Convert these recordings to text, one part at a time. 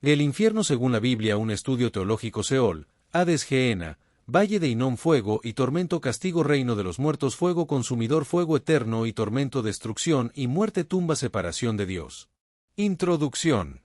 El infierno según la Biblia, un estudio teológico. Seol, Hades, Gehenna, Valle de Hinnom, fuego y tormento, castigo, reino de los muertos, fuego consumidor, fuego eterno y tormento, destrucción y muerte, tumba, separación de Dios. Introducción.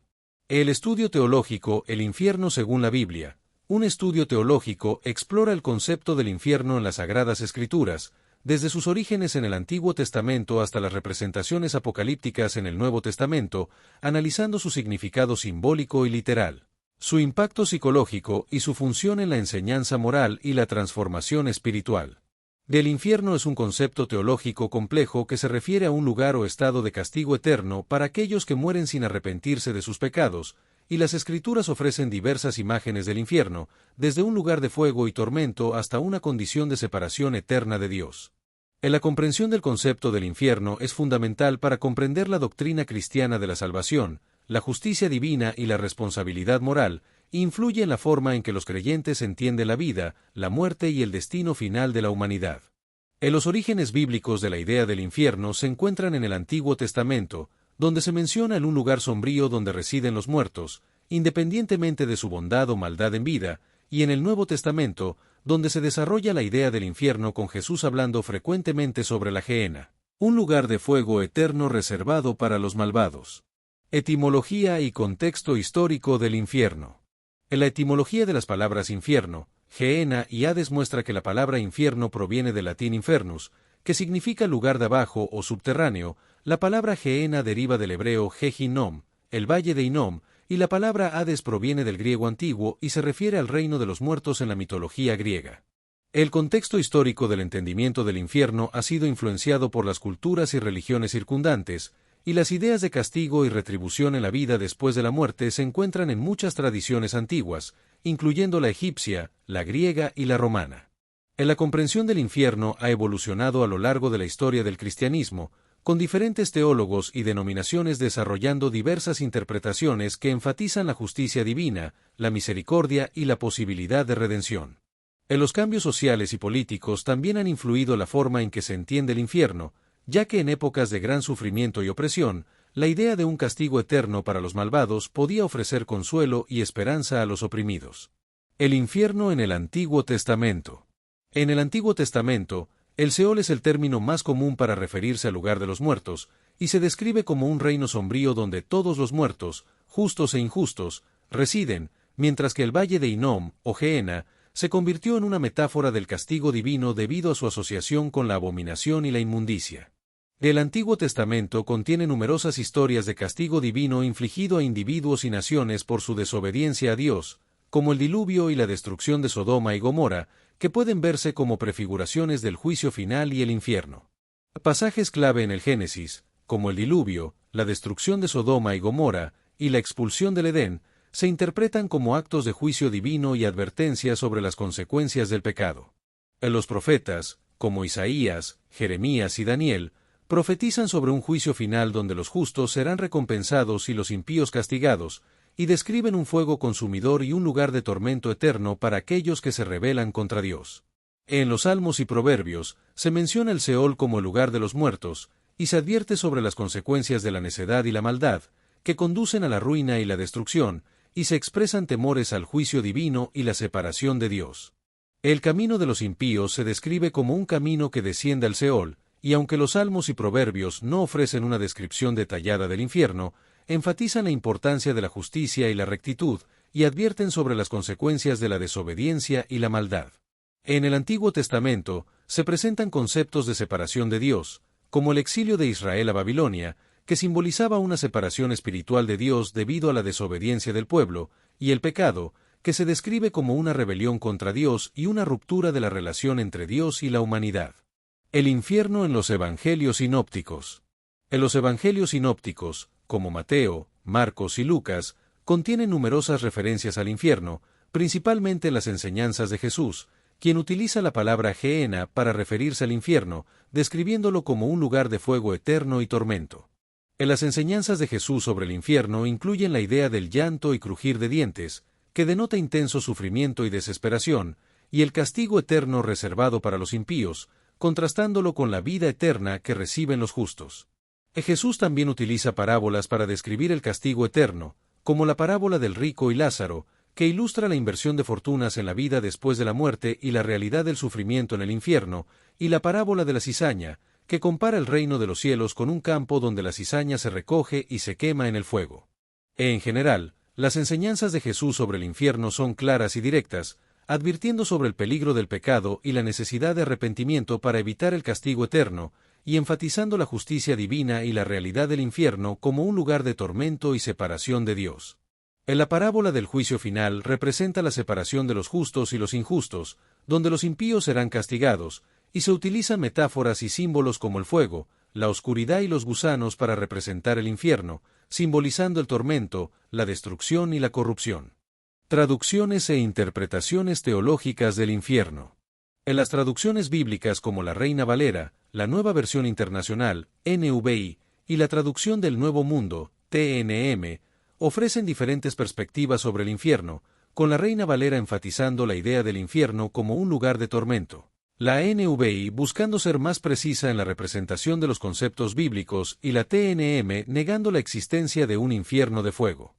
El estudio teológico, el infierno según la Biblia. Un estudio teológico explora el concepto del infierno en las Sagradas Escrituras, desde sus orígenes en el Antiguo Testamento hasta las representaciones apocalípticas en el Nuevo Testamento, analizando su significado simbólico y literal, su impacto psicológico y su función en la enseñanza moral y la transformación espiritual. El infierno es un concepto teológico complejo que se refiere a un lugar o estado de castigo eterno para aquellos que mueren sin arrepentirse de sus pecados, y las Escrituras ofrecen diversas imágenes del infierno, desde un lugar de fuego y tormento hasta una condición de separación eterna de Dios. La comprensión del concepto del infierno es fundamental para comprender la doctrina cristiana de la salvación, la justicia divina y la responsabilidad moral, e influye en la forma en que los creyentes entienden la vida, la muerte y el destino final de la humanidad. Los orígenes bíblicos de la idea del infierno se encuentran en el Antiguo Testamento, donde se menciona en un lugar sombrío donde residen los muertos, independientemente de su bondad o maldad en vida, y en el Nuevo Testamento, donde se desarrolla la idea del infierno con Jesús hablando frecuentemente sobre la Gehenna, un lugar de fuego eterno reservado para los malvados. Etimología y contexto histórico del infierno. En la etimología de las palabras infierno, Gehenna y Hades muestra que la palabra infierno proviene del latín infernus, que significa lugar de abajo o subterráneo. La palabra Gehenna deriva del hebreo Hinnom, el valle de Hinnom, y la palabra Hades proviene del griego antiguo y se refiere al reino de los muertos en la mitología griega. El contexto histórico del entendimiento del infierno ha sido influenciado por las culturas y religiones circundantes, y las ideas de castigo y retribución en la vida después de la muerte se encuentran en muchas tradiciones antiguas, incluyendo la egipcia, la griega y la romana. La comprensión del infierno ha evolucionado a lo largo de la historia del cristianismo, con diferentes teólogos y denominaciones desarrollando diversas interpretaciones que enfatizan la justicia divina, la misericordia y la posibilidad de redención. Los cambios sociales y políticos también han influido la forma en que se entiende el infierno, ya que en épocas de gran sufrimiento y opresión, la idea de un castigo eterno para los malvados podía ofrecer consuelo y esperanza a los oprimidos. El infierno en el Antiguo Testamento. En el Antiguo Testamento, el Seol es el término más común para referirse al lugar de los muertos, y se describe como un reino sombrío donde todos los muertos, justos e injustos, residen, mientras que el Valle de Hinnom, o Gehenna, se convirtió en una metáfora del castigo divino debido a su asociación con la abominación y la inmundicia. El Antiguo Testamento contiene numerosas historias de castigo divino infligido a individuos y naciones por su desobediencia a Dios, como el diluvio y la destrucción de Sodoma y Gomorra, que pueden verse como prefiguraciones del juicio final y el infierno. Pasajes clave en el Génesis, como el diluvio, la destrucción de Sodoma y Gomorra y la expulsión del Edén, se interpretan como actos de juicio divino y advertencia sobre las consecuencias del pecado. Los profetas, como Isaías, Jeremías y Daniel, profetizan sobre un juicio final donde los justos serán recompensados y los impíos castigados, y describen un fuego consumidor y un lugar de tormento eterno para aquellos que se rebelan contra Dios. En los Salmos y Proverbios, se menciona el Seol como el lugar de los muertos, y se advierte sobre las consecuencias de la necedad y la maldad, que conducen a la ruina y la destrucción, y se expresan temores al juicio divino y la separación de Dios. El camino de los impíos se describe como un camino que desciende al Seol, y aunque los Salmos y Proverbios no ofrecen una descripción detallada del infierno, enfatizan la importancia de la justicia y la rectitud, y advierten sobre las consecuencias de la desobediencia y la maldad. En el Antiguo Testamento, se presentan conceptos de separación de Dios, como el exilio de Israel a Babilonia, que simbolizaba una separación espiritual de Dios debido a la desobediencia del pueblo, y el pecado, que se describe como una rebelión contra Dios y una ruptura de la relación entre Dios y la humanidad. El infierno en los Evangelios sinópticos. En los Evangelios sinópticos, como Mateo, Marcos y Lucas, contienen numerosas referencias al infierno, principalmente en las enseñanzas de Jesús, quien utiliza la palabra Gehenna para referirse al infierno, describiéndolo como un lugar de fuego eterno y tormento. En las enseñanzas de Jesús sobre el infierno incluyen la idea del llanto y crujir de dientes, que denota intenso sufrimiento y desesperación, y el castigo eterno reservado para los impíos, contrastándolo con la vida eterna que reciben los justos. Jesús también utiliza parábolas para describir el castigo eterno, como la parábola del rico y Lázaro, que ilustra la inversión de fortunas en la vida después de la muerte y la realidad del sufrimiento en el infierno, y la parábola de la cizaña, que compara el reino de los cielos con un campo donde la cizaña se recoge y se quema en el fuego. En general, las enseñanzas de Jesús sobre el infierno son claras y directas, advirtiendo sobre el peligro del pecado y la necesidad de arrepentimiento para evitar el castigo eterno, y enfatizando la justicia divina y la realidad del infierno como un lugar de tormento y separación de Dios. En la parábola del juicio final representa la separación de los justos y los injustos, donde los impíos serán castigados, y se utilizan metáforas y símbolos como el fuego, la oscuridad y los gusanos para representar el infierno, simbolizando el tormento, la destrucción y la corrupción. Traducciones e interpretaciones teológicas del infierno. En las traducciones bíblicas como la Reina Valera, la Nueva Versión Internacional, NVI, y la traducción del Nuevo Mundo, TNM, ofrecen diferentes perspectivas sobre el infierno, con la Reina Valera enfatizando la idea del infierno como un lugar de tormento. La NVI buscando ser más precisa en la representación de los conceptos bíblicos y la TNM negando la existencia de un infierno de fuego.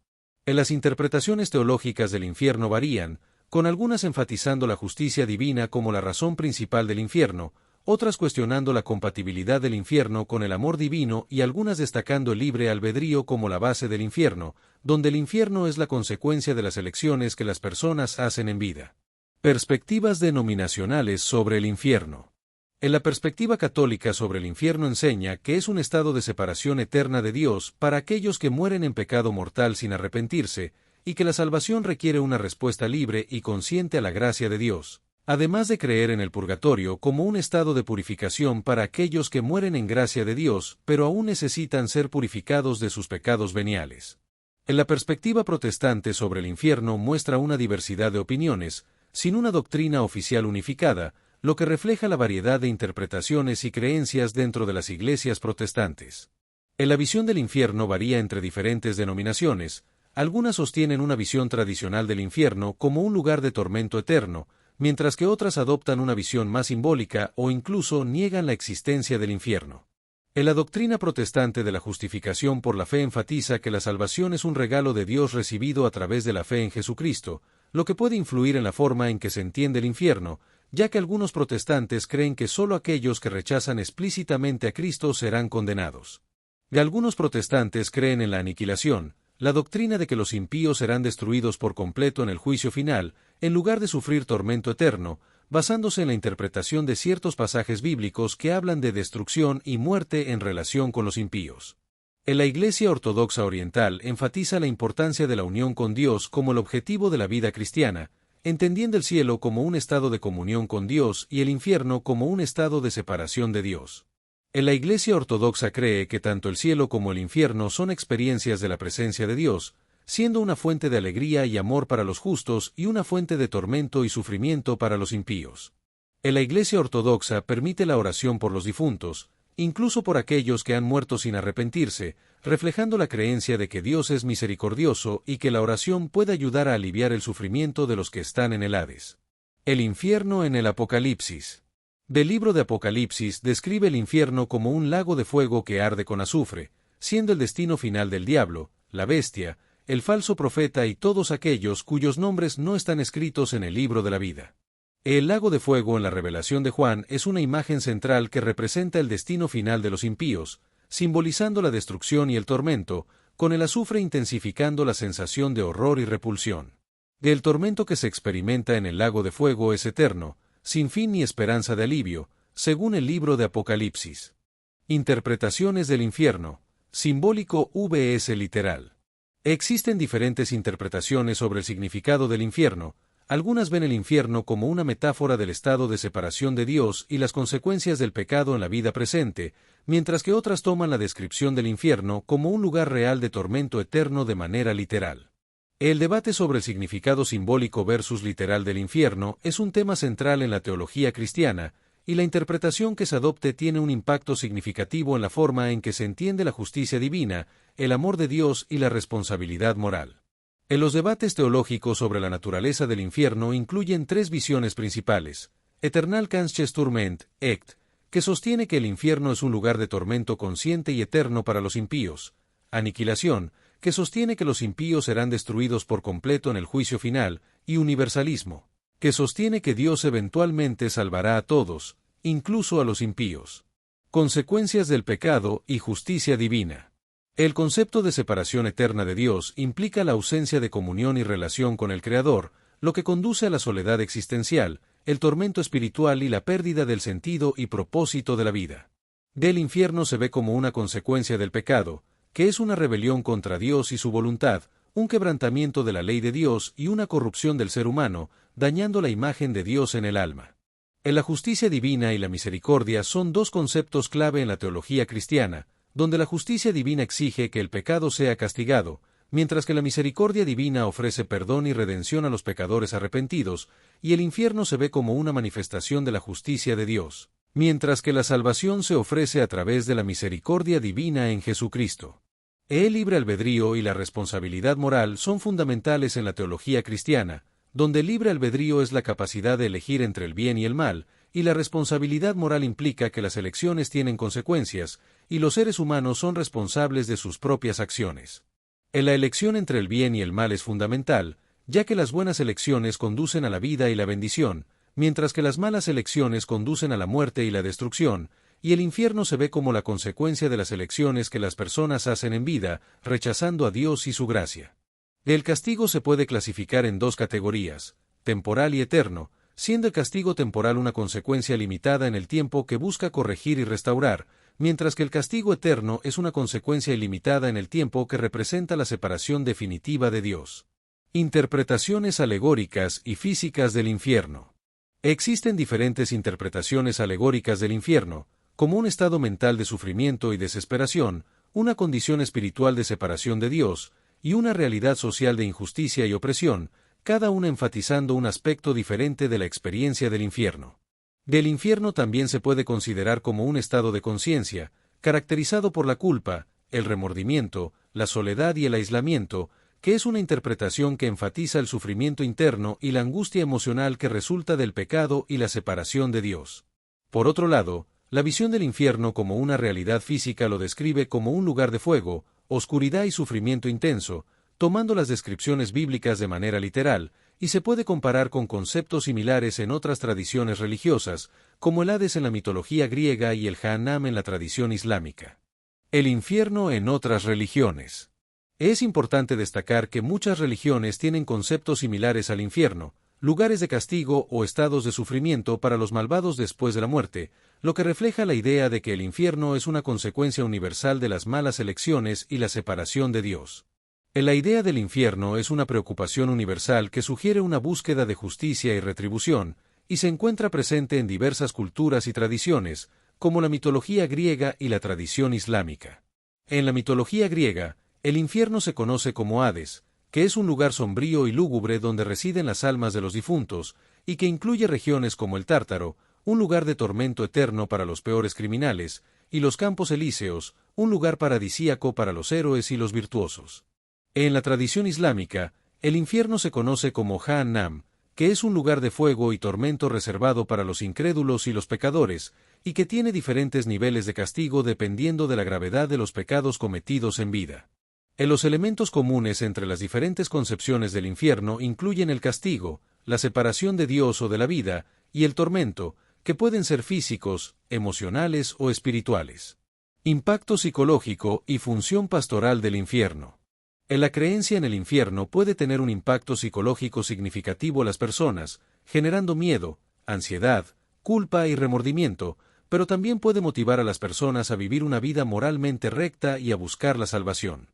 En las interpretaciones teológicas del infierno varían, con algunas enfatizando la justicia divina como la razón principal del infierno, otras cuestionando la compatibilidad del infierno con el amor divino y algunas destacando el libre albedrío como la base del infierno, donde el infierno es la consecuencia de las elecciones que las personas hacen en vida. Perspectivas denominacionales sobre el infierno. En la perspectiva católica sobre el infierno enseña que es un estado de separación eterna de Dios para aquellos que mueren en pecado mortal sin arrepentirse, y que la salvación requiere una respuesta libre y consciente a la gracia de Dios, además de creer en el purgatorio como un estado de purificación para aquellos que mueren en gracia de Dios, pero aún necesitan ser purificados de sus pecados veniales. En la perspectiva protestante sobre el infierno muestra una diversidad de opiniones, sin una doctrina oficial unificada, lo que refleja la variedad de interpretaciones y creencias dentro de las iglesias protestantes. En la visión del infierno varía entre diferentes denominaciones. Algunas sostienen una visión tradicional del infierno como un lugar de tormento eterno, mientras que otras adoptan una visión más simbólica o incluso niegan la existencia del infierno. En la doctrina protestante de la justificación por la fe enfatiza que la salvación es un regalo de Dios recibido a través de la fe en Jesucristo, lo que puede influir en la forma en que se entiende el infierno, ya que algunos protestantes creen que solo aquellos que rechazan explícitamente a Cristo serán condenados. Y algunos protestantes creen en la aniquilación, la doctrina de que los impíos serán destruidos por completo en el juicio final, en lugar de sufrir tormento eterno, basándose en la interpretación de ciertos pasajes bíblicos que hablan de destrucción y muerte en relación con los impíos. En la Iglesia Ortodoxa Oriental enfatiza la importancia de la unión con Dios como el objetivo de la vida cristiana, entendiendo el cielo como un estado de comunión con Dios y el infierno como un estado de separación de Dios. En la Iglesia Ortodoxa cree que tanto el cielo como el infierno son experiencias de la presencia de Dios, siendo una fuente de alegría y amor para los justos y una fuente de tormento y sufrimiento para los impíos. En la Iglesia Ortodoxa permite la oración por los difuntos, incluso por aquellos que han muerto sin arrepentirse, reflejando la creencia de que Dios es misericordioso y que la oración puede ayudar a aliviar el sufrimiento de los que están en el Hades. El infierno en el Apocalipsis. Del libro de Apocalipsis describe el infierno como un lago de fuego que arde con azufre, siendo el destino final del diablo, la bestia, el falso profeta y todos aquellos cuyos nombres no están escritos en el libro de la vida. El lago de fuego en la revelación de Juan es una imagen central que representa el destino final de los impíos, simbolizando la destrucción y el tormento, con el azufre intensificando la sensación de horror y repulsión. El tormento que se experimenta en el lago de fuego es eterno, sin fin ni esperanza de alivio, según el libro de Apocalipsis. Interpretaciones del infierno, simbólico vs literal. Existen diferentes interpretaciones sobre el significado del infierno. Algunas ven el infierno como una metáfora del estado de separación de Dios y las consecuencias del pecado en la vida presente, mientras que otras toman la descripción del infierno como un lugar real de tormento eterno de manera literal. El debate sobre el significado simbólico versus literal del infierno es un tema central en la teología cristiana, y la interpretación que se adopte tiene un impacto significativo en la forma en que se entiende la justicia divina, el amor de Dios y la responsabilidad moral. En los debates teológicos sobre la naturaleza del infierno incluyen tres visiones principales: Eternal Torment, ECT, que sostiene que el infierno es un lugar de tormento consciente y eterno para los impíos; Aniquilación, que sostiene que los impíos serán destruidos por completo en el juicio final, y universalismo, que sostiene que Dios eventualmente salvará a todos, incluso a los impíos. Consecuencias del pecado y justicia divina. El concepto de separación eterna de Dios implica la ausencia de comunión y relación con el Creador, lo que conduce a la soledad existencial, el tormento espiritual y la pérdida del sentido y propósito de la vida. Del infierno se ve como una consecuencia del pecado, que es una rebelión contra Dios y su voluntad, un quebrantamiento de la ley de Dios y una corrupción del ser humano, dañando la imagen de Dios en el alma. La justicia divina y la misericordia son dos conceptos clave en la teología cristiana, donde la justicia divina exige que el pecado sea castigado, mientras que la misericordia divina ofrece perdón y redención a los pecadores arrepentidos, y el infierno se ve como una manifestación de la justicia de Dios, mientras que la salvación se ofrece a través de la misericordia divina en Jesucristo. El libre albedrío y la responsabilidad moral son fundamentales en la teología cristiana, donde el libre albedrío es la capacidad de elegir entre el bien y el mal, y la responsabilidad moral implica que las elecciones tienen consecuencias, y los seres humanos son responsables de sus propias acciones. La elección entre el bien y el mal es fundamental, ya que las buenas elecciones conducen a la vida y la bendición, mientras que las malas elecciones conducen a la muerte y la destrucción, y el infierno se ve como la consecuencia de las elecciones que las personas hacen en vida, rechazando a Dios y su gracia. El castigo se puede clasificar en dos categorías, temporal y eterno, siendo el castigo temporal una consecuencia limitada en el tiempo que busca corregir y restaurar, mientras que el castigo eterno es una consecuencia ilimitada en el tiempo que representa la separación definitiva de Dios. Interpretaciones alegóricas y físicas del infierno. Existen diferentes interpretaciones alegóricas del infierno, como un estado mental de sufrimiento y desesperación, una condición espiritual de separación de Dios, y una realidad social de injusticia y opresión, cada una enfatizando un aspecto diferente de la experiencia del infierno. Del infierno también se puede considerar como un estado de conciencia, caracterizado por la culpa, el remordimiento, la soledad y el aislamiento, que es una interpretación que enfatiza el sufrimiento interno y la angustia emocional que resulta del pecado y la separación de Dios. Por otro lado, la visión del infierno como una realidad física lo describe como un lugar de fuego, oscuridad y sufrimiento intenso, tomando las descripciones bíblicas de manera literal, y se puede comparar con conceptos similares en otras tradiciones religiosas, como el Hades en la mitología griega y el Jahannam en la tradición islámica. El infierno en otras religiones. Es importante destacar que muchas religiones tienen conceptos similares al infierno, lugares de castigo o estados de sufrimiento para los malvados después de la muerte, lo que refleja la idea de que el infierno es una consecuencia universal de las malas elecciones y la separación de Dios. La idea del infierno es una preocupación universal que sugiere una búsqueda de justicia y retribución, y se encuentra presente en diversas culturas y tradiciones, como la mitología griega y la tradición islámica. En la mitología griega, el infierno se conoce como Hades, que es un lugar sombrío y lúgubre donde residen las almas de los difuntos, y que incluye regiones como el Tártaro, un lugar de tormento eterno para los peores criminales, y los Campos Elíseos, un lugar paradisíaco para los héroes y los virtuosos. En la tradición islámica, el infierno se conoce como Jahannam, que es un lugar de fuego y tormento reservado para los incrédulos y los pecadores, y que tiene diferentes niveles de castigo dependiendo de la gravedad de los pecados cometidos en vida. Los elementos comunes entre las diferentes concepciones del infierno incluyen el castigo, la separación de Dios o de la vida, y el tormento, que pueden ser físicos, emocionales o espirituales. Impacto psicológico y función pastoral del infierno. La creencia en el infierno puede tener un impacto psicológico significativo a las personas, generando miedo, ansiedad, culpa y remordimiento, pero también puede motivar a las personas a vivir una vida moralmente recta y a buscar la salvación.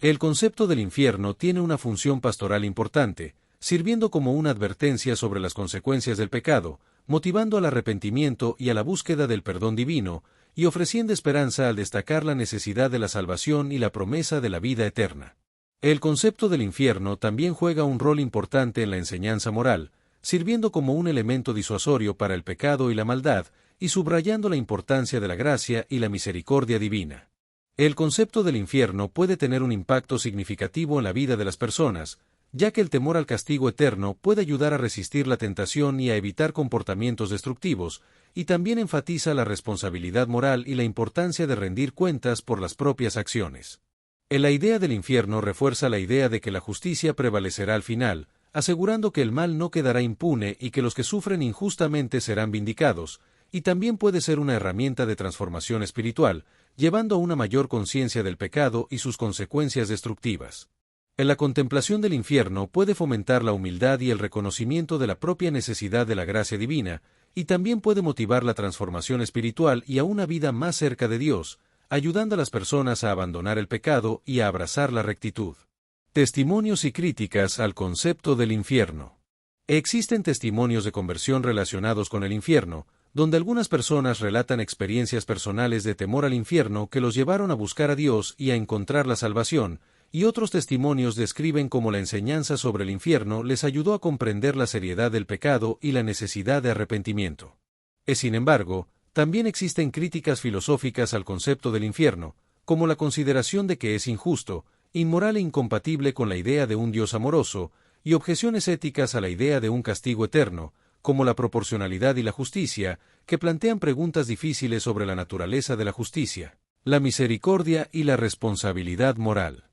El concepto del infierno tiene una función pastoral importante, sirviendo como una advertencia sobre las consecuencias del pecado, motivando al arrepentimiento y a la búsqueda del perdón divino, y ofreciendo esperanza al destacar la necesidad de la salvación y la promesa de la vida eterna. El concepto del infierno también juega un rol importante en la enseñanza moral, sirviendo como un elemento disuasorio para el pecado y la maldad, y subrayando la importancia de la gracia y la misericordia divina. El concepto del infierno puede tener un impacto significativo en la vida de las personas, ya que el temor al castigo eterno puede ayudar a resistir la tentación y a evitar comportamientos destructivos, y también enfatiza la responsabilidad moral y la importancia de rendir cuentas por las propias acciones. La idea del infierno refuerza la idea de que la justicia prevalecerá al final, asegurando que el mal no quedará impune y que los que sufren injustamente serán vindicados, y también puede ser una herramienta de transformación espiritual, llevando a una mayor conciencia del pecado y sus consecuencias destructivas. La contemplación del infierno puede fomentar la humildad y el reconocimiento de la propia necesidad de la gracia divina, y también puede motivar la transformación espiritual y a una vida más cerca de Dios, ayudando a las personas a abandonar el pecado y a abrazar la rectitud. Testimonios y críticas al concepto del infierno. Existen testimonios de conversión relacionados con el infierno, donde algunas personas relatan experiencias personales de temor al infierno que los llevaron a buscar a Dios y a encontrar la salvación, y otros testimonios describen cómo la enseñanza sobre el infierno les ayudó a comprender la seriedad del pecado y la necesidad de arrepentimiento. Sin embargo, también existen críticas filosóficas al concepto del infierno, como la consideración de que es injusto, inmoral e incompatible con la idea de un Dios amoroso, y objeciones éticas a la idea de un castigo eterno, como la proporcionalidad y la justicia, que plantean preguntas difíciles sobre la naturaleza de la justicia, la misericordia y la responsabilidad moral.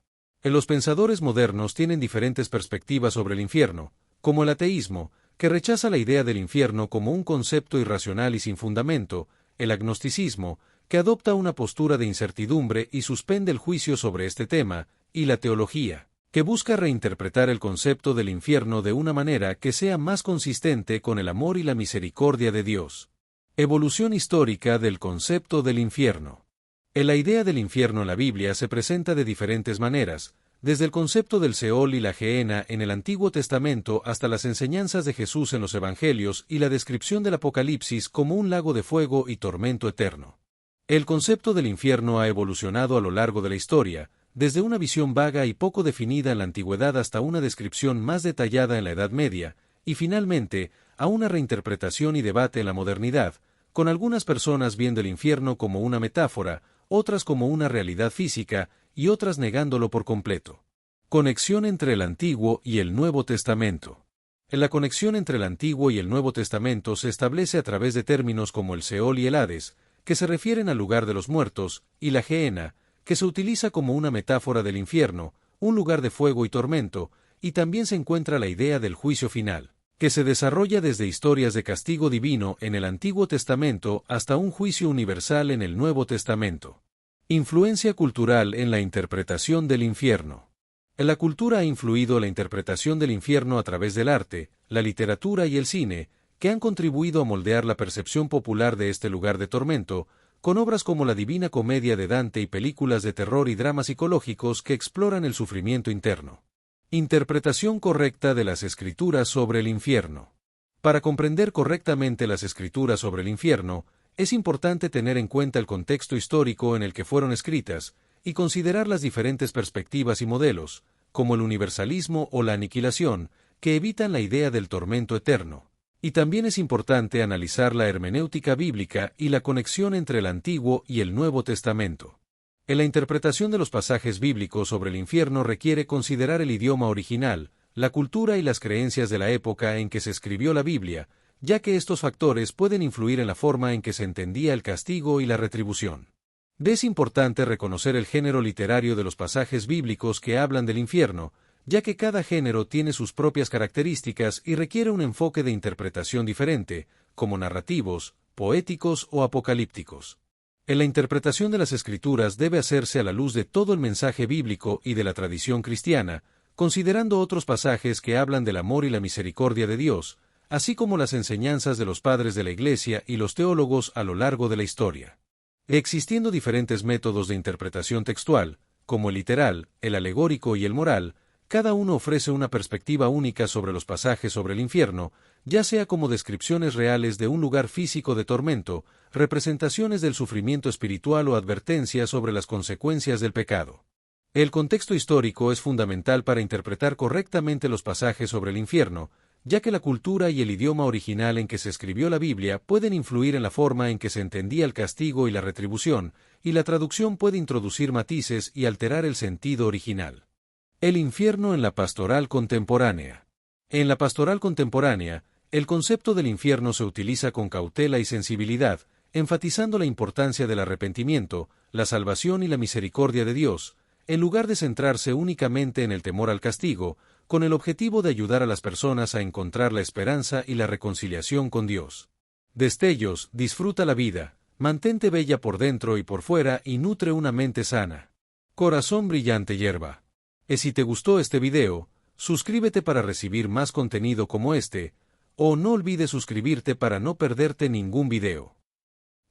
Los pensadores modernos tienen diferentes perspectivas sobre el infierno, como el ateísmo, que rechaza la idea del infierno como un concepto irracional y sin fundamento, el agnosticismo, que adopta una postura de incertidumbre y suspende el juicio sobre este tema, y la teología, que busca reinterpretar el concepto del infierno de una manera que sea más consistente con el amor y la misericordia de Dios. Evolución histórica del concepto del infierno. La idea del infierno en la Biblia se presenta de diferentes maneras, desde el concepto del Seol y la Gehenna en el Antiguo Testamento hasta las enseñanzas de Jesús en los Evangelios y la descripción del Apocalipsis como un lago de fuego y tormento eterno. El concepto del infierno ha evolucionado a lo largo de la historia, desde una visión vaga y poco definida en la Antigüedad hasta una descripción más detallada en la Edad Media, y finalmente, a una reinterpretación y debate en la modernidad, con algunas personas viendo el infierno como una metáfora, otras como una realidad física, y otras negándolo por completo. Conexión entre el Antiguo y el Nuevo Testamento. La conexión entre el Antiguo y el Nuevo Testamento se establece a través de términos como el Seol y el Hades, que se refieren al lugar de los muertos, y la Gehenna, que se utiliza como una metáfora del infierno, un lugar de fuego y tormento, y también se encuentra la idea del juicio final, que se desarrolla desde historias de castigo divino en el Antiguo Testamento hasta un juicio universal en el Nuevo Testamento. Influencia cultural en la interpretación del infierno. La cultura ha influido la interpretación del infierno a través del arte, la literatura y el cine, que han contribuido a moldear la percepción popular de este lugar de tormento, con obras como la Divina Comedia de Dante y películas de terror y dramas psicológicos que exploran el sufrimiento interno. Interpretación correcta de las Escrituras sobre el infierno. Para comprender correctamente las Escrituras sobre el infierno, es importante tener en cuenta el contexto histórico en el que fueron escritas, y considerar las diferentes perspectivas y modelos, como el universalismo o la aniquilación, que evitan la idea del tormento eterno. Y también es importante analizar la hermenéutica bíblica y la conexión entre el Antiguo y el Nuevo Testamento. En la interpretación de los pasajes bíblicos sobre el infierno requiere considerar el idioma original, la cultura y las creencias de la época en que se escribió la Biblia, ya que estos factores pueden influir en la forma en que se entendía el castigo y la retribución. Es importante reconocer el género literario de los pasajes bíblicos que hablan del infierno, ya que cada género tiene sus propias características y requiere un enfoque de interpretación diferente, como narrativos, poéticos o apocalípticos. En la interpretación de las Escrituras debe hacerse a la luz de todo el mensaje bíblico y de la tradición cristiana, considerando otros pasajes que hablan del amor y la misericordia de Dios, así como las enseñanzas de los padres de la Iglesia y los teólogos a lo largo de la historia. Existiendo diferentes métodos de interpretación textual, como el literal, el alegórico y el moral, cada uno ofrece una perspectiva única sobre los pasajes sobre el infierno, ya sea como descripciones reales de un lugar físico de tormento, representaciones del sufrimiento espiritual o advertencias sobre las consecuencias del pecado. El contexto histórico es fundamental para interpretar correctamente los pasajes sobre el infierno, ya que la cultura y el idioma original en que se escribió la Biblia pueden influir en la forma en que se entendía el castigo y la retribución, y la traducción puede introducir matices y alterar el sentido original. El infierno en la pastoral contemporánea. En la pastoral contemporánea, el concepto del infierno se utiliza con cautela y sensibilidad, enfatizando la importancia del arrepentimiento, la salvación y la misericordia de Dios, en lugar de centrarse únicamente en el temor al castigo, con el objetivo de ayudar a las personas a encontrar la esperanza y la reconciliación con Dios. Destellos, disfruta la vida, mantente bella por dentro y por fuera y nutre una mente sana. Corazón brillante hierba. Si te gustó este video, suscríbete para recibir más contenido como este, o no olvides suscribirte para no perderte ningún video.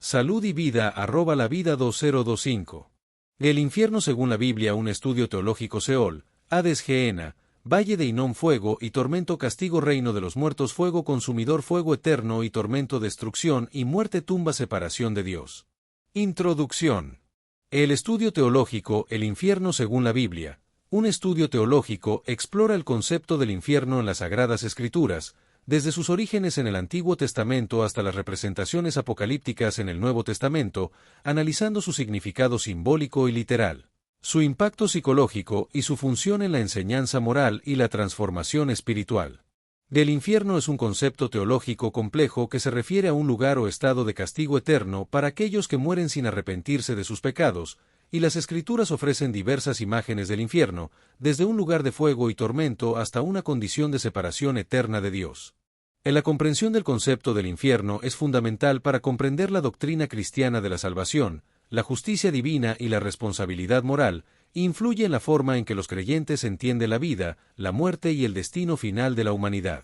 Salud y vida @lavida 2025. El infierno según la Biblia, un estudio teológico. Seol, Hades, Gehenna, Valle de Hinnom, fuego y tormento, castigo, reino de los muertos, fuego consumidor, fuego eterno y tormento, destrucción y muerte, tumba, separación de Dios. Introducción. El estudio teológico, el infierno según la Biblia. Un estudio teológico explora el concepto del infierno en las Sagradas Escrituras, desde sus orígenes en el Antiguo Testamento hasta las representaciones apocalípticas en el Nuevo Testamento, analizando su significado simbólico y literal, su impacto psicológico y su función en la enseñanza moral y la transformación espiritual. El infierno es un concepto teológico complejo que se refiere a un lugar o estado de castigo eterno para aquellos que mueren sin arrepentirse de sus pecados, y las Escrituras ofrecen diversas imágenes del infierno, desde un lugar de fuego y tormento hasta una condición de separación eterna de Dios. La comprensión del concepto del infierno es fundamental para comprender la doctrina cristiana de la salvación, la justicia divina y la responsabilidad moral, e influye en la forma en que los creyentes entienden la vida, la muerte y el destino final de la humanidad.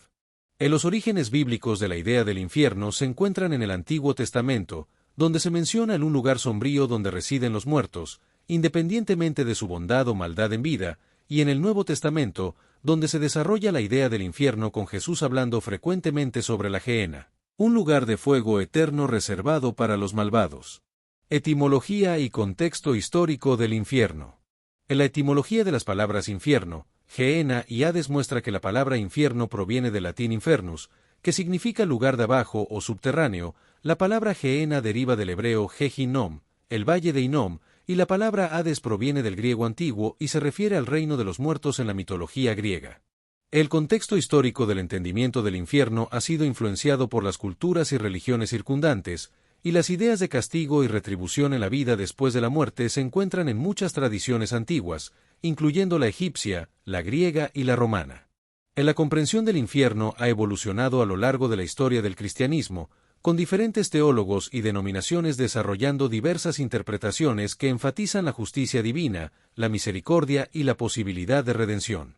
Los orígenes bíblicos de la idea del infierno se encuentran en el Antiguo Testamento, donde se menciona en un lugar sombrío donde residen los muertos, independientemente de su bondad o maldad en vida, y en el Nuevo Testamento, donde se desarrolla la idea del infierno con Jesús hablando frecuentemente sobre la Gehenna, un lugar de fuego eterno reservado para los malvados. Etimología y contexto histórico del infierno. En la etimología de las palabras infierno, Gehenna y Hades muestra que la palabra infierno proviene del latín infernus, que significa lugar de abajo o subterráneo. La palabra Gehenna deriva del hebreo Ge-Hinnom, el valle de Hinnom, y la palabra Hades proviene del griego antiguo y se refiere al reino de los muertos en la mitología griega. El contexto histórico del entendimiento del infierno ha sido influenciado por las culturas y religiones circundantes, y las ideas de castigo y retribución en la vida después de la muerte se encuentran en muchas tradiciones antiguas, incluyendo la egipcia, la griega y la romana. La comprensión del infierno ha evolucionado a lo largo de la historia del cristianismo, con diferentes teólogos y denominaciones desarrollando diversas interpretaciones que enfatizan la justicia divina, la misericordia y la posibilidad de redención.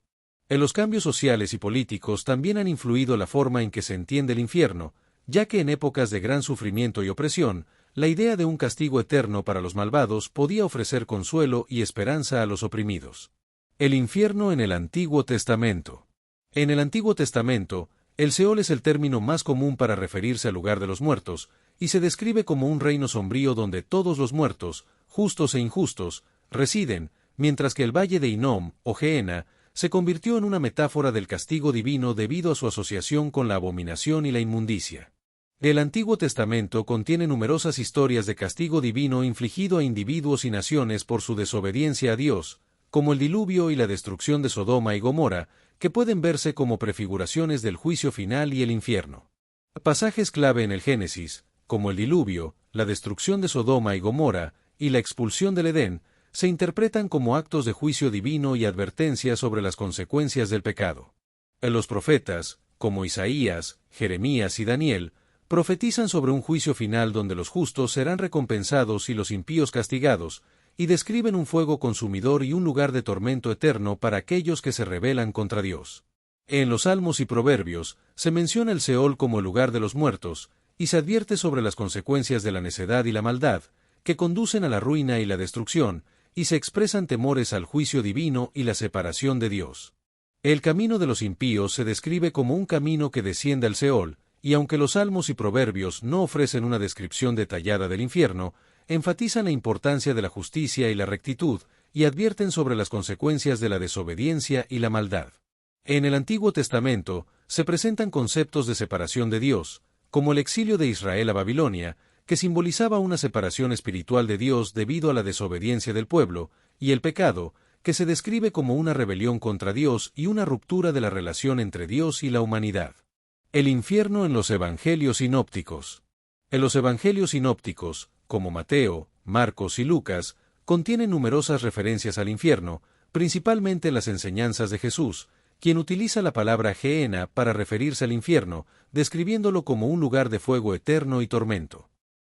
Los cambios sociales y políticos también han influido la forma en que se entiende el infierno, ya que en épocas de gran sufrimiento y opresión, la idea de un castigo eterno para los malvados podía ofrecer consuelo y esperanza a los oprimidos. El infierno en el Antiguo Testamento. En el Antiguo Testamento, el Seol es el término más común para referirse al lugar de los muertos, y se describe como un reino sombrío donde todos los muertos, justos e injustos, residen, mientras que el valle de Hinnom, o Gehenna, se convirtió en una metáfora del castigo divino debido a su asociación con la abominación y la inmundicia. El Antiguo Testamento contiene numerosas historias de castigo divino infligido a individuos y naciones por su desobediencia a Dios, como el diluvio y la destrucción de Sodoma y Gomorra, que pueden verse como prefiguraciones del juicio final y el infierno. Pasajes clave en el Génesis, como el diluvio, la destrucción de Sodoma y Gomorra, y la expulsión del Edén, se interpretan como actos de juicio divino y advertencia sobre las consecuencias del pecado. Los profetas, como Isaías, Jeremías y Daniel, profetizan sobre un juicio final donde los justos serán recompensados y los impíos castigados, y describen un fuego consumidor y un lugar de tormento eterno para aquellos que se rebelan contra Dios. En los Salmos y Proverbios, se menciona el Seol como el lugar de los muertos, y se advierte sobre las consecuencias de la necedad y la maldad, que conducen a la ruina y la destrucción, y se expresan temores al juicio divino y la separación de Dios. El camino de los impíos se describe como un camino que desciende al Seol, y aunque los Salmos y Proverbios no ofrecen una descripción detallada del infierno, enfatizan la importancia de la justicia y la rectitud, y advierten sobre las consecuencias de la desobediencia y la maldad. En el Antiguo Testamento, se presentan conceptos de separación de Dios, como el exilio de Israel a Babilonia, que simbolizaba una separación espiritual de Dios debido a la desobediencia del pueblo, y el pecado, que se describe como una rebelión contra Dios y una ruptura de la relación entre Dios y la humanidad. El infierno en los Evangelios sinópticos. En los Evangelios sinópticos, como Mateo, Marcos y Lucas, contiene numerosas referencias al infierno, principalmente en las enseñanzas de Jesús, quien utiliza la palabra Gehenna para referirse al infierno, describiéndolo como un lugar de fuego eterno y tormento.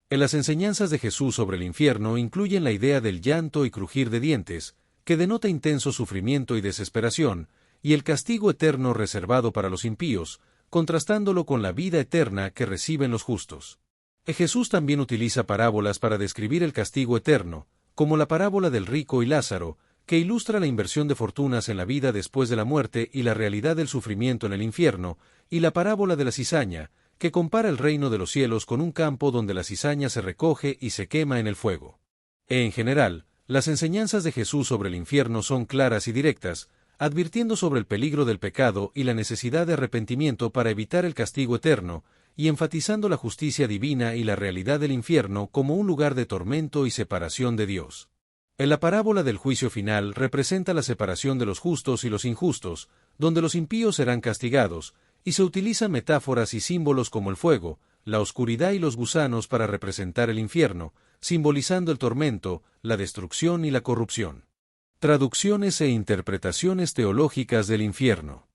En las enseñanzas de Jesús sobre el infierno incluyen la idea del llanto y crujir de dientes, que denota intenso sufrimiento y desesperación, y el castigo eterno reservado para los impíos, contrastándolo con la vida eterna que reciben los justos. Jesús también utiliza parábolas para describir el castigo eterno, como la parábola del rico y Lázaro, que ilustra la inversión de fortunas en la vida después de la muerte y la realidad del sufrimiento en el infierno, y la parábola de la cizaña, que compara el reino de los cielos con un campo donde la cizaña se recoge y se quema en el fuego. En general, las enseñanzas de Jesús sobre el infierno son claras y directas, advirtiendo sobre el peligro del pecado y la necesidad de arrepentimiento para evitar el castigo eterno, y enfatizando la justicia divina y la realidad del infierno como un lugar de tormento y separación de Dios. En la parábola del juicio final representa la separación de los justos y los injustos, donde los impíos serán castigados, y se utilizan metáforas y símbolos como el fuego, la oscuridad y los gusanos para representar el infierno, simbolizando el tormento, la destrucción y la corrupción. Traducciones e interpretaciones teológicas del infierno.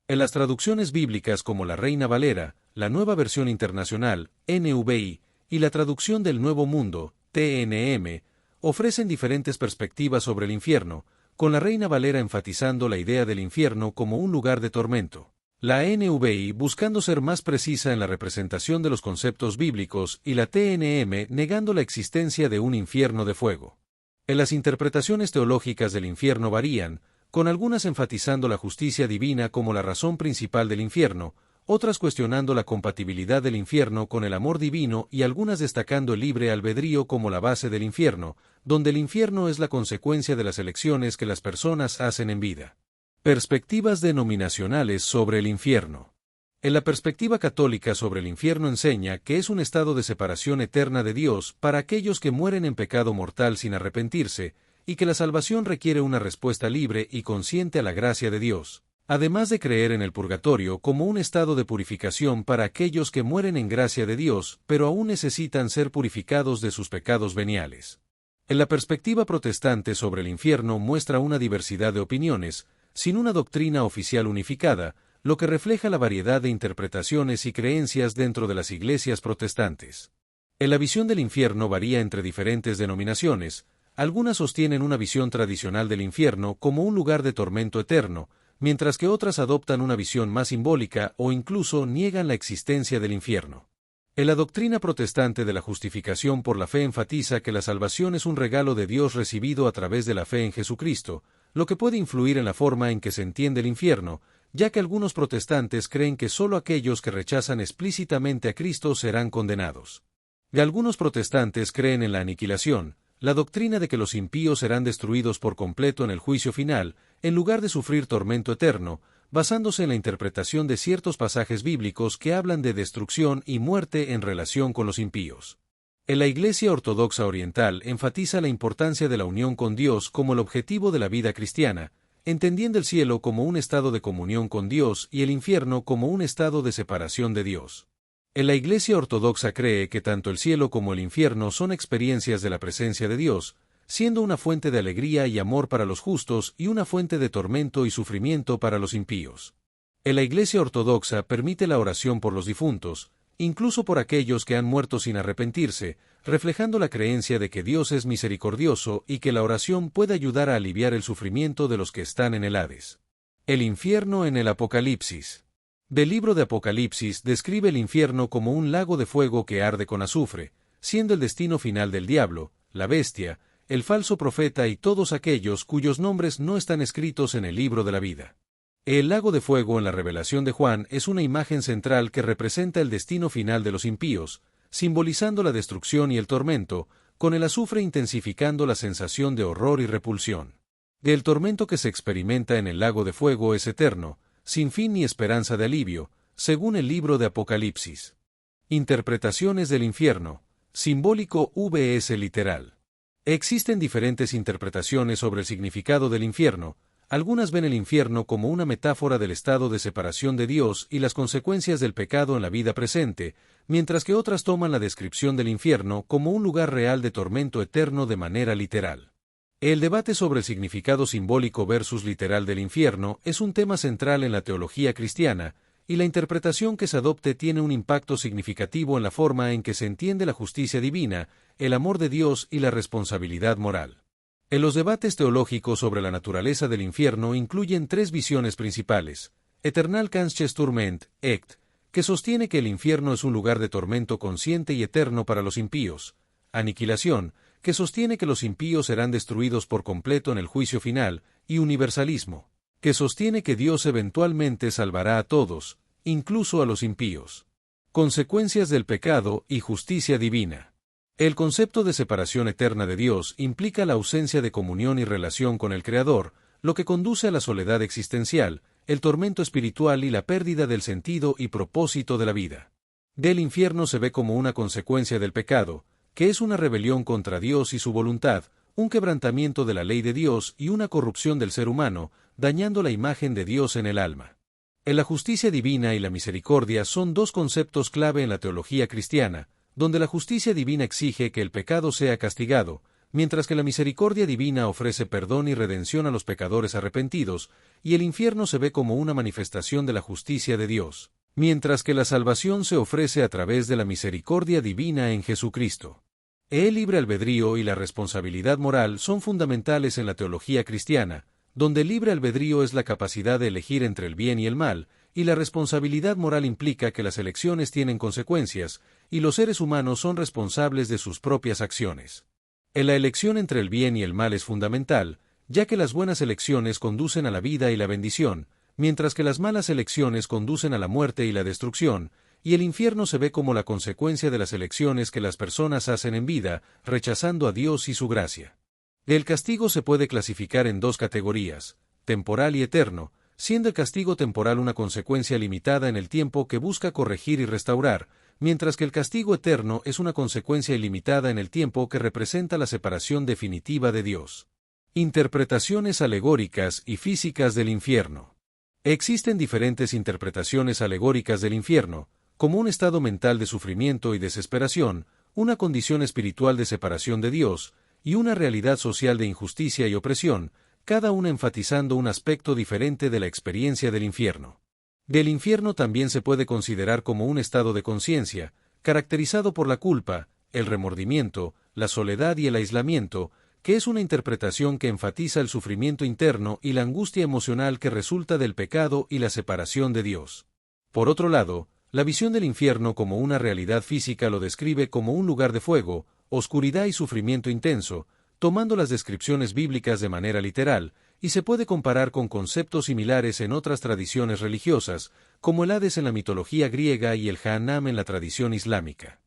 En las traducciones bíblicas como la Reina Valera, la Nueva Versión Internacional, NVI, y la traducción del Nuevo Mundo, TNM, ofrecen diferentes perspectivas sobre el infierno, con la Reina Valera enfatizando la idea del infierno como un lugar de tormento. La NVI buscando ser más precisa en la representación de los conceptos bíblicos y la TNM negando la existencia de un infierno de fuego. En las interpretaciones teológicas del infierno varían, con algunas enfatizando la justicia divina como la razón principal del infierno, otras cuestionando la compatibilidad del infierno con el amor divino y algunas destacando el libre albedrío como la base del infierno, donde el infierno es la consecuencia de las elecciones que las personas hacen en vida. Perspectivas denominacionales sobre el infierno. En la perspectiva católica sobre el infierno enseña que es un estado de separación eterna de Dios para aquellos que mueren en pecado mortal sin arrepentirse, y que la salvación requiere una respuesta libre y consciente a la gracia de Dios, además de creer en el purgatorio como un estado de purificación para aquellos que mueren en gracia de Dios, pero aún necesitan ser purificados de sus pecados veniales. En la perspectiva protestante sobre el infierno muestra una diversidad de opiniones, sin una doctrina oficial unificada, lo que refleja la variedad de interpretaciones y creencias dentro de las iglesias protestantes. En la visión del infierno varía entre diferentes denominaciones. Algunas sostienen una visión tradicional del infierno como un lugar de tormento eterno, mientras que otras adoptan una visión más simbólica o incluso niegan la existencia del infierno. En la doctrina protestante de la justificación por la fe enfatiza que la salvación es un regalo de Dios recibido a través de la fe en Jesucristo, lo que puede influir en la forma en que se entiende el infierno, ya que algunos protestantes creen que solo aquellos que rechazan explícitamente a Cristo serán condenados. Y algunos protestantes creen en la aniquilación, la doctrina de que los impíos serán destruidos por completo en el juicio final, en lugar de sufrir tormento eterno, basándose en la interpretación de ciertos pasajes bíblicos que hablan de destrucción y muerte en relación con los impíos. En la Iglesia Ortodoxa Oriental enfatiza la importancia de la unión con Dios como el objetivo de la vida cristiana, entendiendo el cielo como un estado de comunión con Dios y el infierno como un estado de separación de Dios. En la Iglesia Ortodoxa cree que tanto el cielo como el infierno son experiencias de la presencia de Dios, siendo una fuente de alegría y amor para los justos y una fuente de tormento y sufrimiento para los impíos. En la Iglesia Ortodoxa permite la oración por los difuntos, incluso por aquellos que han muerto sin arrepentirse, reflejando la creencia de que Dios es misericordioso y que la oración puede ayudar a aliviar el sufrimiento de los que están en el Hades. El infierno en el Apocalipsis. Del libro de Apocalipsis describe el infierno como un lago de fuego que arde con azufre, siendo el destino final del diablo, la bestia, el falso profeta y todos aquellos cuyos nombres no están escritos en el libro de la vida. El lago de fuego en la revelación de Juan es una imagen central que representa el destino final de los impíos, simbolizando la destrucción y el tormento, con el azufre intensificando la sensación de horror y repulsión. El tormento que se experimenta en el lago de fuego es eterno, sin fin ni esperanza de alivio, según el libro de Apocalipsis. Interpretaciones del infierno, simbólico vs literal. Existen diferentes interpretaciones sobre el significado del infierno. Algunas ven el infierno como una metáfora del estado de separación de Dios y las consecuencias del pecado en la vida presente, mientras que otras toman la descripción del infierno como un lugar real de tormento eterno de manera literal. El debate sobre el significado simbólico versus literal del infierno es un tema central en la teología cristiana, y la interpretación que se adopte tiene un impacto significativo en la forma en que se entiende la justicia divina, el amor de Dios y la responsabilidad moral. En los debates teológicos sobre la naturaleza del infierno incluyen tres visiones principales: Eternal Kannstesturment, ECT, que sostiene que el infierno es un lugar de tormento consciente y eterno para los impíos; Aniquilación, que sostiene que los impíos serán destruidos por completo en el juicio final; y Universalismo, que sostiene que Dios eventualmente salvará a todos, incluso a los impíos. Consecuencias del pecado y justicia divina. El concepto de separación eterna de Dios implica la ausencia de comunión y relación con el Creador, lo que conduce a la soledad existencial, el tormento espiritual y la pérdida del sentido y propósito de la vida. Del infierno se ve como una consecuencia del pecado, que es una rebelión contra Dios y su voluntad, un quebrantamiento de la ley de Dios y una corrupción del ser humano, dañando la imagen de Dios en el alma. La justicia divina y la misericordia son dos conceptos clave en la teología cristiana, donde la justicia divina exige que el pecado sea castigado, mientras que la misericordia divina ofrece perdón y redención a los pecadores arrepentidos, y el infierno se ve como una manifestación de la justicia de Dios, mientras que la salvación se ofrece a través de la misericordia divina en Jesucristo. El libre albedrío y la responsabilidad moral son fundamentales en la teología cristiana, donde el libre albedrío es la capacidad de elegir entre el bien y el mal, y la responsabilidad moral implica que las elecciones tienen consecuencias, y los seres humanos son responsables de sus propias acciones. La elección entre el bien y el mal es fundamental, ya que las buenas elecciones conducen a la vida y la bendición, mientras que las malas elecciones conducen a la muerte y la destrucción, y el infierno se ve como la consecuencia de las elecciones que las personas hacen en vida, rechazando a Dios y su gracia. El castigo se puede clasificar en dos categorías: temporal y eterno, siendo el castigo temporal una consecuencia limitada en el tiempo que busca corregir y restaurar, mientras que el castigo eterno es una consecuencia ilimitada en el tiempo que representa la separación definitiva de Dios. Interpretaciones alegóricas y físicas del infierno. Existen diferentes interpretaciones alegóricas del infierno, como un estado mental de sufrimiento y desesperación, una condición espiritual de separación de Dios, y una realidad social de injusticia y opresión, cada una enfatizando un aspecto diferente de la experiencia del infierno. Del infierno también se puede considerar como un estado de conciencia, caracterizado por la culpa, el remordimiento, la soledad y el aislamiento, que es una interpretación que enfatiza el sufrimiento interno y la angustia emocional que resulta del pecado y la separación de Dios. Por otro lado, la visión del infierno como una realidad física lo describe como un lugar de fuego, oscuridad y sufrimiento intenso, tomando las descripciones bíblicas de manera literal, y se puede comparar con conceptos similares en otras tradiciones religiosas, como el Hades en la mitología griega y el Jahannam en la tradición islámica.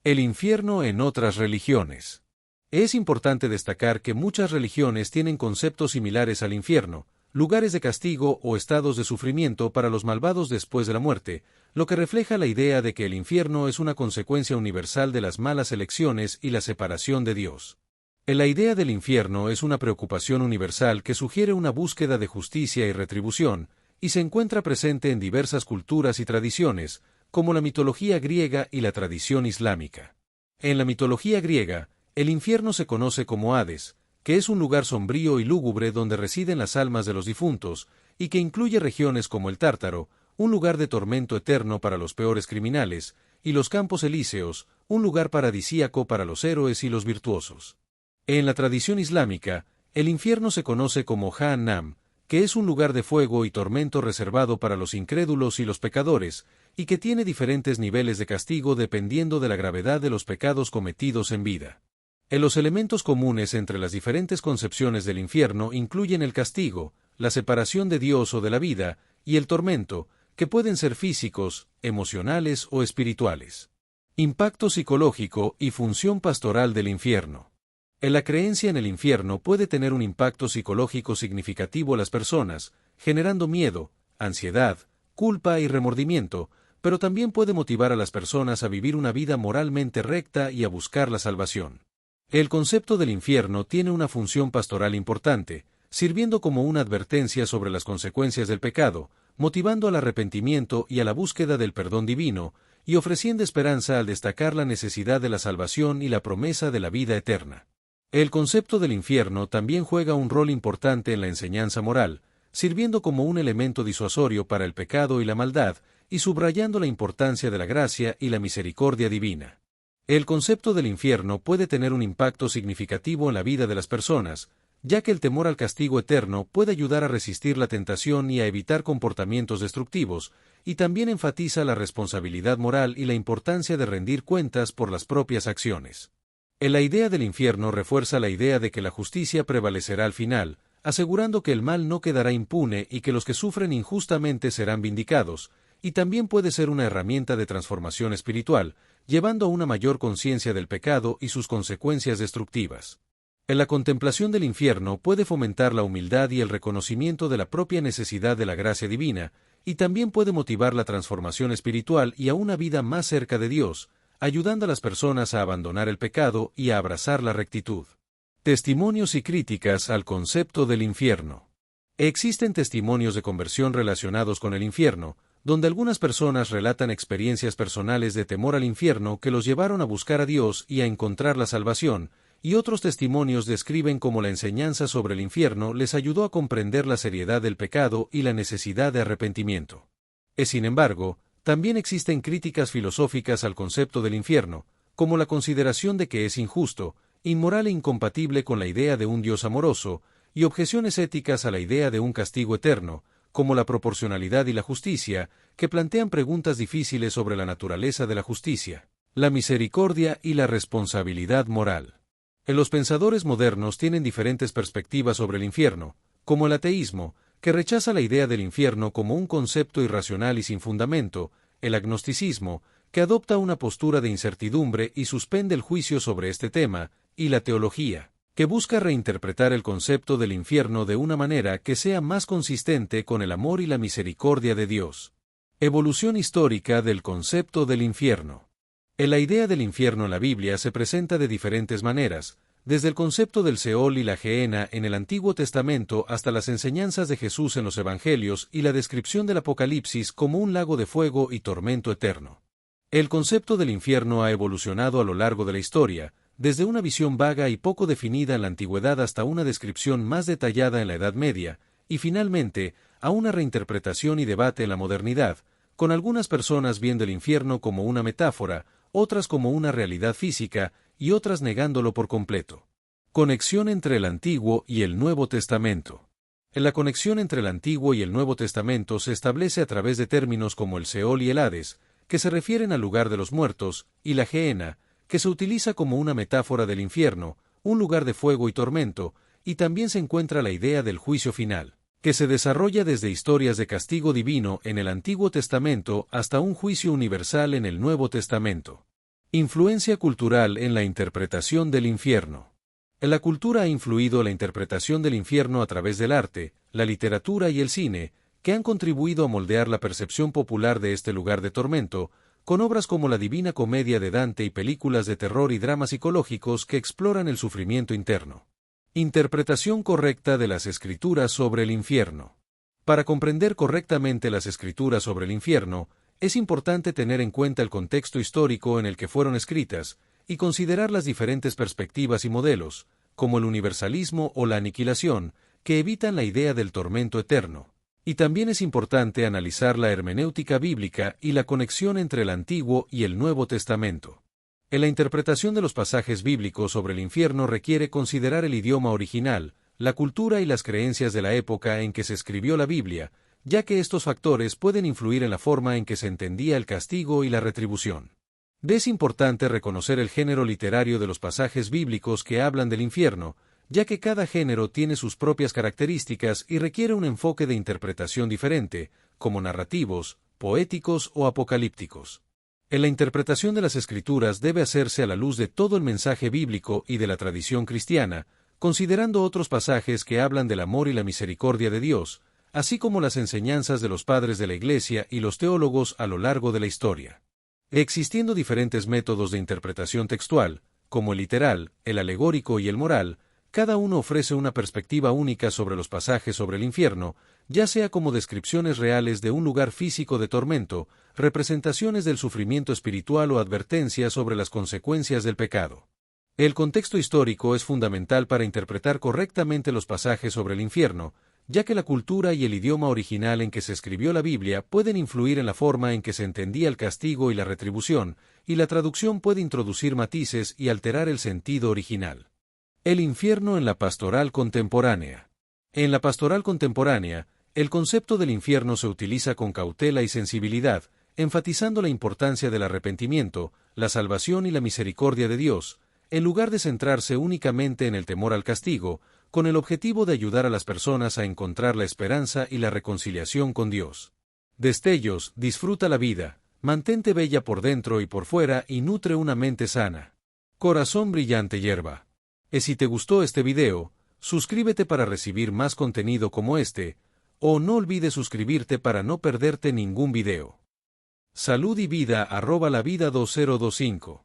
El infierno en otras religiones. Es importante destacar que muchas religiones tienen conceptos similares al infierno, lugares de castigo o estados de sufrimiento para los malvados después de la muerte, lo que refleja la idea de que el infierno es una consecuencia universal de las malas elecciones y la separación de Dios. La idea del infierno es una preocupación universal que sugiere una búsqueda de justicia y retribución, y se encuentra presente en diversas culturas y tradiciones, como la mitología griega y la tradición islámica. En la mitología griega, el infierno se conoce como Hades, que es un lugar sombrío y lúgubre donde residen las almas de los difuntos, y que incluye regiones como el Tártaro, un lugar de tormento eterno para los peores criminales, y los Campos Elíseos, un lugar paradisíaco para los héroes y los virtuosos. En la tradición islámica, el infierno se conoce como Jahannam, que es un lugar de fuego y tormento reservado para los incrédulos y los pecadores, y que tiene diferentes niveles de castigo dependiendo de la gravedad de los pecados cometidos en vida. Los elementos comunes entre las diferentes concepciones del infierno incluyen el castigo, la separación de Dios o de la vida, y el tormento, que pueden ser físicos, emocionales o espirituales. Impacto psicológico y función pastoral del infierno. La creencia en el infierno puede tener un impacto psicológico significativo a las personas, generando miedo, ansiedad, culpa y remordimiento, pero también puede motivar a las personas a vivir una vida moralmente recta y a buscar la salvación. El concepto del infierno tiene una función pastoral importante, sirviendo como una advertencia sobre las consecuencias del pecado, motivando al arrepentimiento y a la búsqueda del perdón divino, y ofreciendo esperanza al destacar la necesidad de la salvación y la promesa de la vida eterna. El concepto del infierno también juega un rol importante en la enseñanza moral, sirviendo como un elemento disuasorio para el pecado y la maldad, y subrayando la importancia de la gracia y la misericordia divina. El concepto del infierno puede tener un impacto significativo en la vida de las personas, ya que el temor al castigo eterno puede ayudar a resistir la tentación y a evitar comportamientos destructivos, y también enfatiza la responsabilidad moral y la importancia de rendir cuentas por las propias acciones. La idea del infierno refuerza la idea de que la justicia prevalecerá al final, asegurando que el mal no quedará impune y que los que sufren injustamente serán vindicados, y también puede ser una herramienta de transformación espiritual, llevando a una mayor conciencia del pecado y sus consecuencias destructivas. En la contemplación del infierno puede fomentar la humildad y el reconocimiento de la propia necesidad de la gracia divina, y también puede motivar la transformación espiritual y a una vida más cerca de Dios, ayudando a las personas a abandonar el pecado y a abrazar la rectitud. Testimonios y críticas al concepto del infierno. Existen testimonios de conversión relacionados con el infierno, donde algunas personas relatan experiencias personales de temor al infierno que los llevaron a buscar a Dios y a encontrar la salvación, y otros testimonios describen cómo la enseñanza sobre el infierno les ayudó a comprender la seriedad del pecado y la necesidad de arrepentimiento. Sin embargo, también existen críticas filosóficas al concepto del infierno, como la consideración de que es injusto, inmoral e incompatible con la idea de un Dios amoroso, y objeciones éticas a la idea de un castigo eterno, como la proporcionalidad y la justicia, que plantean preguntas difíciles sobre la naturaleza de la justicia, la misericordia y la responsabilidad moral. Los pensadores modernos tienen diferentes perspectivas sobre el infierno, como el ateísmo, que rechaza la idea del infierno como un concepto irracional y sin fundamento, el agnosticismo, que adopta una postura de incertidumbre y suspende el juicio sobre este tema, y la teología, que busca reinterpretar el concepto del infierno de una manera que sea más consistente con el amor y la misericordia de Dios. Evolución histórica del concepto del infierno. La idea del infierno en la Biblia se presenta de diferentes maneras, desde el concepto del Seol y la Gehenna en el Antiguo Testamento hasta las enseñanzas de Jesús en los Evangelios y la descripción del Apocalipsis como un lago de fuego y tormento eterno. El concepto del infierno ha evolucionado a lo largo de la historia, desde una visión vaga y poco definida en la Antigüedad hasta una descripción más detallada en la Edad Media, y finalmente, a una reinterpretación y debate en la modernidad, con algunas personas viendo el infierno como una metáfora, otras como una realidad física, y otras negándolo por completo. Conexión entre el Antiguo y el Nuevo Testamento. La conexión entre el Antiguo y el Nuevo Testamento se establece a través de términos como el Seol y el Hades, que se refieren al lugar de los muertos, y la Gehenna, que se utiliza como una metáfora del infierno, un lugar de fuego y tormento, y también se encuentra la idea del juicio final, que se desarrolla desde historias de castigo divino en el Antiguo Testamento hasta un juicio universal en el Nuevo Testamento. Influencia cultural en la interpretación del infierno. La cultura ha influido la interpretación del infierno a través del arte, la literatura y el cine, que han contribuido a moldear la percepción popular de este lugar de tormento, con obras como la Divina Comedia de Dante y películas de terror y dramas psicológicos que exploran el sufrimiento interno. Interpretación correcta de las Escrituras sobre el infierno. Para comprender correctamente las Escrituras sobre el infierno, es importante tener en cuenta el contexto histórico en el que fueron escritas, y considerar las diferentes perspectivas y modelos, como el universalismo o la aniquilación, que evitan la idea del tormento eterno. Y también es importante analizar la hermenéutica bíblica y la conexión entre el Antiguo y el Nuevo Testamento. En la interpretación de los pasajes bíblicos sobre el infierno requiere considerar el idioma original, la cultura y las creencias de la época en que se escribió la Biblia, ya que estos factores pueden influir en la forma en que se entendía el castigo y la retribución. Es importante reconocer el género literario de los pasajes bíblicos que hablan del infierno, ya que cada género tiene sus propias características y requiere un enfoque de interpretación diferente, como narrativos, poéticos o apocalípticos. En la interpretación de las Escrituras debe hacerse a la luz de todo el mensaje bíblico y de la tradición cristiana, considerando otros pasajes que hablan del amor y la misericordia de Dios, así como las enseñanzas de los padres de la Iglesia y los teólogos a lo largo de la historia. Existiendo diferentes métodos de interpretación textual, como el literal, el alegórico y el moral, cada uno ofrece una perspectiva única sobre los pasajes sobre el infierno, ya sea como descripciones reales de un lugar físico de tormento, representaciones del sufrimiento espiritual o advertencias sobre las consecuencias del pecado. El contexto histórico es fundamental para interpretar correctamente los pasajes sobre el infierno, ya que la cultura y el idioma original en que se escribió la Biblia pueden influir en la forma en que se entendía el castigo y la retribución, y la traducción puede introducir matices y alterar el sentido original. El infierno en la pastoral contemporánea. En la pastoral contemporánea, el concepto del infierno se utiliza con cautela y sensibilidad, enfatizando la importancia del arrepentimiento, la salvación y la misericordia de Dios, en lugar de centrarse únicamente en el temor al castigo, con el objetivo de ayudar a las personas a encontrar la esperanza y la reconciliación con Dios. Destellos, disfruta la vida, mantente bella por dentro y por fuera y nutre una mente sana. Corazón brillante hierba. Si te gustó este video, suscríbete para recibir más contenido como este, o no olvides suscribirte para no perderte ningún video. Salud y vida @lavida2025